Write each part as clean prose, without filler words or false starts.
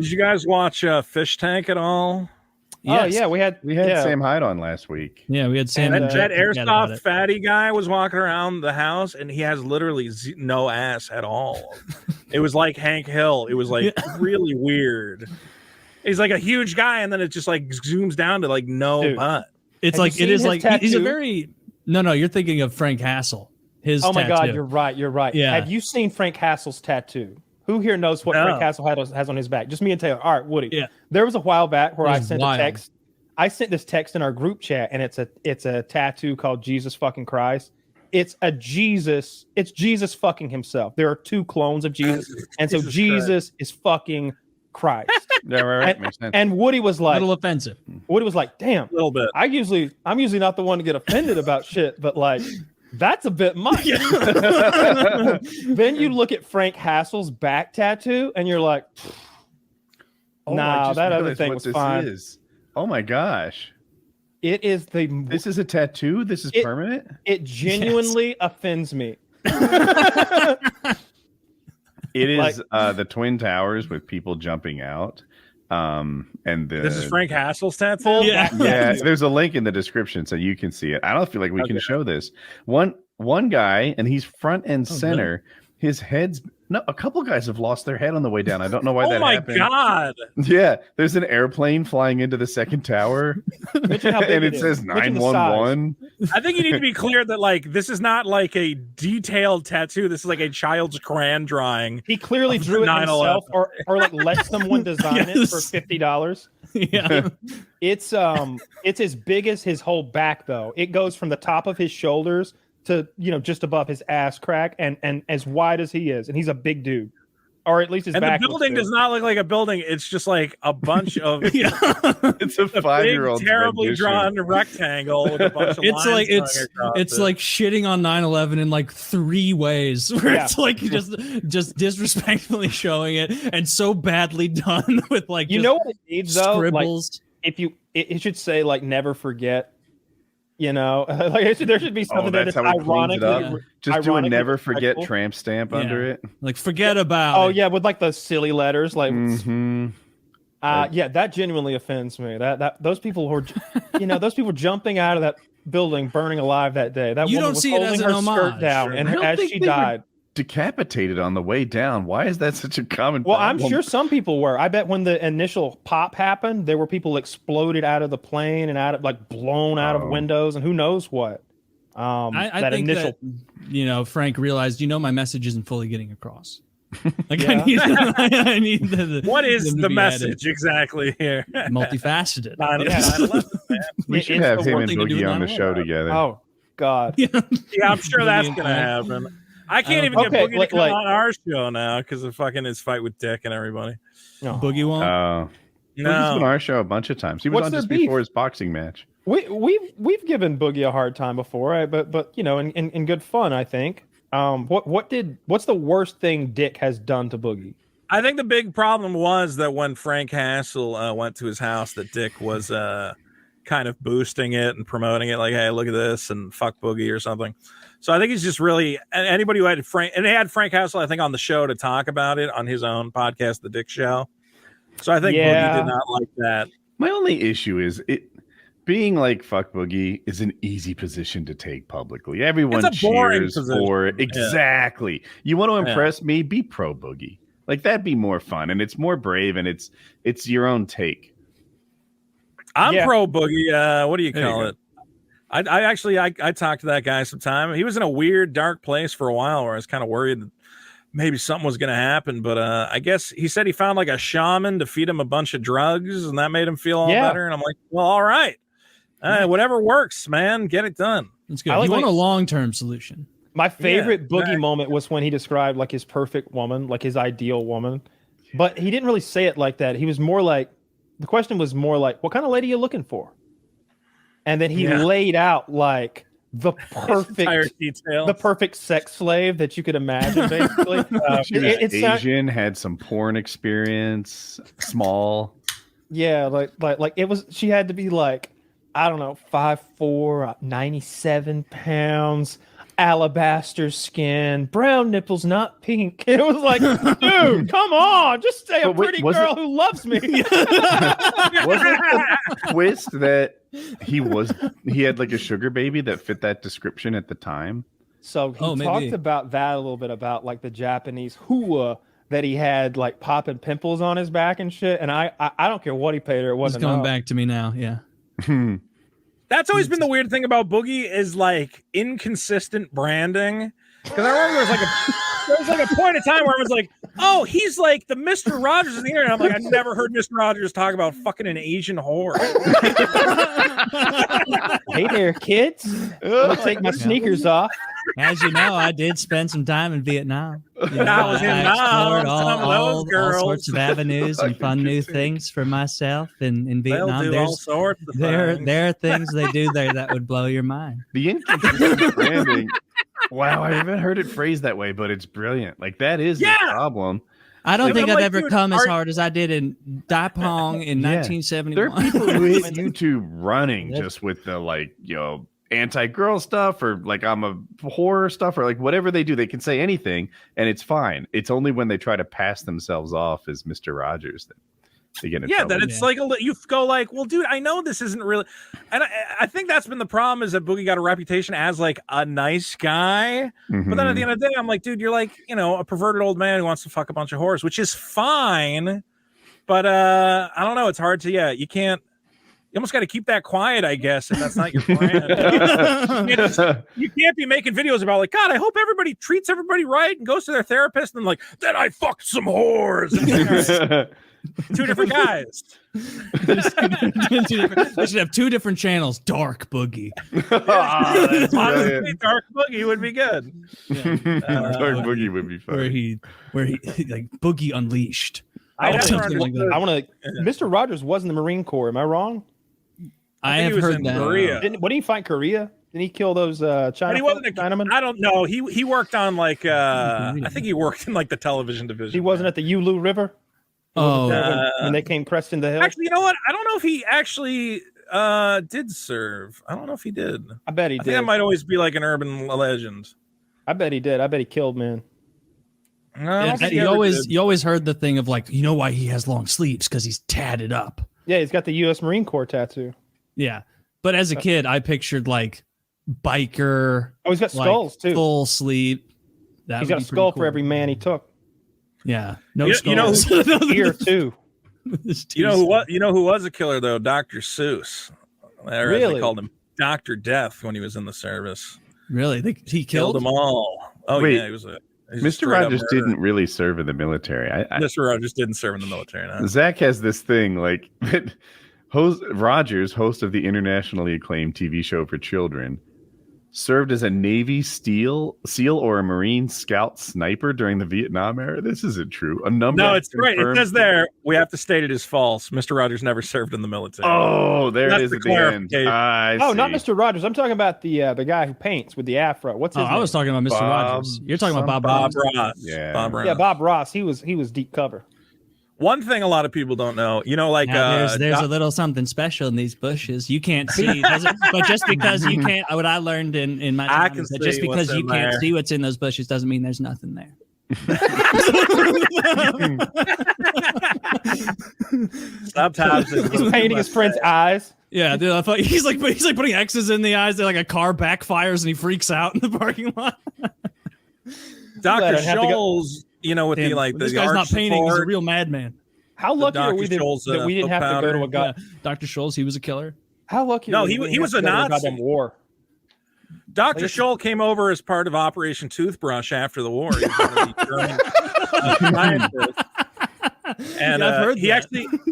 Did you guys watch Fish Tank at all? Yes. Oh yeah, we had Sam Hyde on last week. Yeah, we had Sam. And that airsoft fatty guy was walking around the house, and he has literally no ass at all. It was like Hank Hill. It was like really weird. He's like a huge guy, and then it just like zooms down to like no butt. It's like it is like tattoo? He's a very no. You're thinking of Frank Hassel. His my tattoo. God, you're right. Yeah. Have you seen Frank Hassel's tattoo? Who here knows what Frank Hassel has on his back? Just me and Taylor. All right, Woody. Yeah. There was a while back where I sent a text. I sent this text in our group chat, and it's a tattoo called Jesus fucking Christ. It's Jesus fucking himself. There are two clones of Jesus, and so Jesus is fucking Christ. Yeah, right. Makes sense. And Woody was like, a little offensive. Woody was like, damn, a little bit. I'm usually not the one to get offended about shit, but like, that's a bit much. Then you look at Frank Hassel's back tattoo, and you're like, nah, that other thing was fine. Oh my gosh. It is This is a tattoo? This is permanent? It genuinely offends me. It is the Twin Towers with people jumping out. This is Frank Hassel's tattoo? Yeah, there's a link in the description so you can see it. I don't feel like we can show this. One guy, and he's front and center. Good. His head's a couple guys have lost their head on the way down. I don't know why that happened. Oh my God. Yeah, there's an airplane flying into the second tower. And it says 911. I think you need to be clear that like this is not like a detailed tattoo. This is like a child's crayon drawing. He clearly drew it himself or like let someone design it for $50. Yeah. It's as big as his whole back though. It goes from the top of his shoulders to just above his ass crack and as wide as he is, and he's a big dude, or at least his back. The building does not look like a building. It's just like a bunch of it's a 5-year-old terribly drawn rectangle with a bunch of lines. It's like shitting on 9/11 in like 3 ways, where it's like just disrespectfully showing it and so badly done with like what it needs though. Scribbles. Like, it should say like never forget. Like there should be something that's ironically. Just do a never forget tramp stamp under it. Like forget about. Oh yeah, with like the silly letters, like. That genuinely offends me. That those people who are, those people jumping out of that building, burning alive that day. That woman was holding her skirt down, and as she died. Decapitated on the way down. Why is that such a common problem? I'm sure some people were. I bet when the initial pop happened, there were people exploded out of the plane and out of like blown out of windows and who knows what. I think that Frank realized, my message isn't fully getting across. Like I need what is the message exactly here? Multifaceted. We should have him and Boogie on the show together. Oh God. Yeah, I'm sure that's gonna happen. I can't even get Boogie to come on our show now because of fucking his fight with Dick and everybody. No. Boogie won't. No, he's been on our show a bunch of times. He was on just before his boxing match. We've given Boogie a hard time before, right? But in good fun, I think. What's the worst thing Dick has done to Boogie? I think the big problem was that when Frank Hassel went to his house, that Dick was kind of boosting it and promoting it, like, hey, look at this and fuck Boogie or something. So I think he's just really anybody who had Frank, and they had Frank Hassel, I think, on the show to talk about it on his own podcast, The Dick Show. So I think Boogie did not like that. My only issue is being like fuck Boogie is an easy position to take publicly. Everyone cheers for it. Exactly. You want to impress me? Be pro Boogie. Like that'd be more fun, and it's more brave, and it's your own take. I'm pro Boogie. What do you call it? I actually talked to that guy sometime. He was in a weird, dark place for a while where I was kind of worried that maybe something was going to happen. But I guess he said he found like a shaman to feed him a bunch of drugs, and that made him feel all better. And I'm like, well, all right. Whatever works, man. Get it done. That's good. You want a long-term solution. My favorite Boogie moment was when he described like his perfect woman, like his ideal woman. But he didn't really say it like that. He was more like, the question was more like, what kind of lady are you looking for? And then he laid out like the perfect sex slave that you could imagine, basically. She was Asian, had some porn experience, small. Yeah, like it was. She had to be like, I don't know, 5'4", 97 pounds. alabaster skin, brown nipples, not pink. It was like, dude, come on, just say a pretty girl who loves me. Was it the twist that he had like a sugar baby that fit that description at the time? So he talked about that a little bit, about like the Japanese hua that he had, like popping pimples on his back and shit. And I don't care what he paid her. It wasn't It's coming back to me now. Yeah. That's always been the weird thing about Boogie is like inconsistent branding. Because I remember there was like a point in time where I was like, oh, he's like the Mr. Rogers of the internet. I'm like, I've never heard Mr. Rogers talk about fucking an Asian whore. Hey there, kids. I'm gonna take my sneakers off. As you know, I did spend some time in Vietnam. You know, I was in explored all sorts of avenues and fun new things for myself in Vietnam. They'll do all sorts of things. There are things they do there that would blow your mind. The inconsistent branding. Wow, I haven't heard it phrased that way, but it's brilliant. Like that is the problem. I don't think I've ever come as hard as I did in Daipong in 1971. There are people who hit YouTube running just with the like, you know, anti-girl stuff or like I'm a horror stuff or like whatever they do. They can say anything and it's fine. It's only when they try to pass themselves off as Mr. Rogers that they get in trouble. That it's like you go like, well, dude, I know this isn't really, and I think that's been the problem is that Boogie got a reputation as like a nice guy, but then at the end of the day, I'm like, dude, you're like, you know, a perverted old man who wants to fuck a bunch of whores, which is fine, but I don't know, it's hard to you can't. You almost got to keep that quiet, I guess, if that's not your plan. You can't be making videos about like, God, I hope everybody treats everybody right and goes to their therapist and like, then I fucked some whores. Two different guys. They should have two different channels. Dark Boogie. Honestly, Dark Boogie would be good. Dark Boogie would be fun. Where he like Boogie Unleashed. I want to. Mr. Rogers was in the Marine Corps. Am I wrong? I have heard that. Korea. What did he fight Korea? Didn't he kill those China? He wasn't Chinaman. I don't know. He worked on like I think he worked in like the television division. He wasn't at the Yulu River. When they came cresting the hill. Actually, you know what? I don't know if he actually did serve. I don't know if he did. I bet he did. I think that might always be like an urban legend. I bet he did. I bet he killed men. No, you always heard the thing of like, you know why he has long sleeves? Because he's tatted up. Yeah, he's got the U.S. Marine Corps tattoo. Yeah, but as a kid, I pictured like biker. Oh, he's got skulls too. Full sleeve. He's got a skull for every man he took. Yeah, you know ear too. You know who was a killer though? Dr. Seuss. Really? They called him Dr. Death when he was in the service. Really? He killed them all. Oh yeah, he was a. Mr. Rogers didn't really serve in the military. Mr. Rogers didn't serve in the military. No. Zach has this thing like Rogers, host of the internationally acclaimed TV show for children, served as a Navy SEAL or a Marine Scout sniper during the Vietnam era. This isn't true. No, it's right. It says there. We have to state it is false. Mr. Rogers never served in the military. Oh, there it is at the end. Not Mr. Rogers. I'm talking about the guy who paints with the afro. What's his name? I was talking about Mr. Rogers. You're talking about Bob Ross. Yeah. Bob Ross. Yeah, Bob Ross. He was deep cover. One thing a lot of people don't know, like there's a little something special in these bushes. You can't see, but just because you can't, what I learned in my time is that just because you can't see what's in those bushes doesn't mean there's nothing there. Sometimes he's painting his friend's eyes. Yeah, dude, I thought he's like putting X's in the eyes. They're like a car backfires and he freaks out in the parking lot. Dr. Scholl's. With this guy's not painting. He's a real madman. How lucky are we that we didn't have to go to a guy? Dr. Scholl's, he was a killer. How lucky? No, he was a Nazi. War. Dr. Scholl came over as part of Operation Toothbrush after the war. He was one of the German scientists. And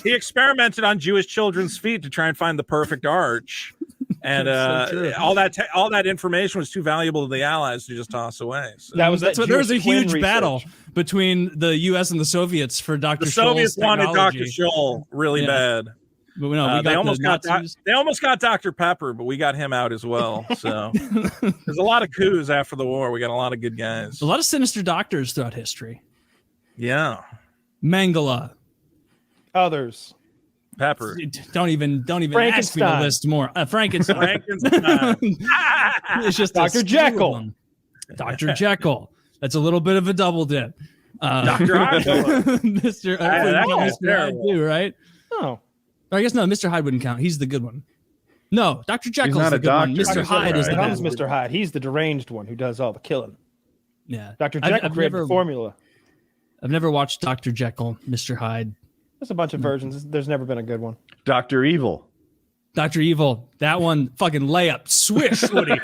he experimented on Jewish children's feet to try and find the perfect arch. And all that information was too valuable to the Allies to just toss away. So. There was a huge battle between the U.S. and the Soviets for Dr. Scholl's technology. The Soviets wanted Dr. Scholl really bad. But no, they almost got Dr. Pepper, but we got him out as well. So there's a lot of coups after the war. We got a lot of good guys. A lot of sinister doctors throughout history. Yeah. Mangala. Others. Pepper. Don't even ask me to list more. Frankenstein. Frankenstein. It's just Dr. Jekyll. Dr. Jekyll. That's a little bit of a double dip. Dr. Hyde. Mr. Mr. Hyde too, right? Oh. Or I guess no, Mr. Hyde wouldn't count. He's the good one. No, Dr. Jekyll's not the a good one. doctor. Mr. Hyde is the Comes bad one. Mr. Hyde. He's the deranged one who does all the killing. Yeah. Dr. Jekyll created the formula. I've never watched Dr. Jekyll, Mr. Hyde. There's a bunch of versions. There's never been a good one. Dr. Evil. Dr. Evil, that one fucking layup, swish, Woody.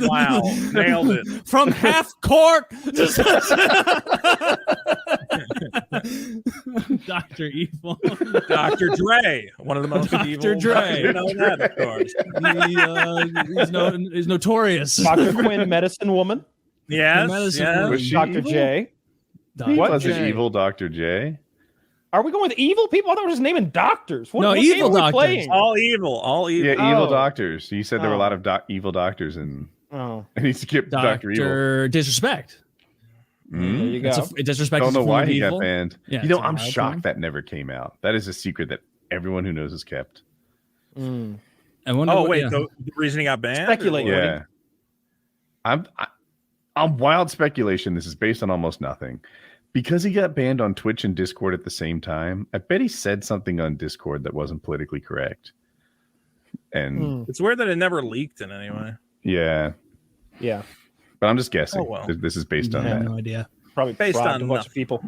Wow, nailed it. From half court. Dr. Evil. Dr. Dre, one of the most Dr. evil. Dre. You know that, of course. He's notorious. Dr. Quinn, Medicine Woman. Yes, Medicine yes. Woman. Dr. J. He What? wasn't J. evil, Dr. J. Are we going with evil people? I thought we were just naming doctors. What Evil game are we doctors. playing? All evil, all evil. Yeah, evil Oh. doctors. He said there were a lot of evil doctors, and he skipped Dr. Evil. Disrespect. There you go. Disrespect. Don't know why he evil. got banned. Yeah, I'm shocked that never came out. That is a secret that everyone who knows has kept. I wonder the reason he got banned? Speculate. Yeah. I'm wild speculation. This is based on almost nothing. Because he got banned on Twitch and Discord at the same time, I bet he said something on Discord that wasn't politically correct. And it's weird that it never leaked in any way. Yeah. Yeah. But I'm just guessing. Oh, well. This is based on I have that. no idea. Probably Based bribed on a bunch nothing. of people.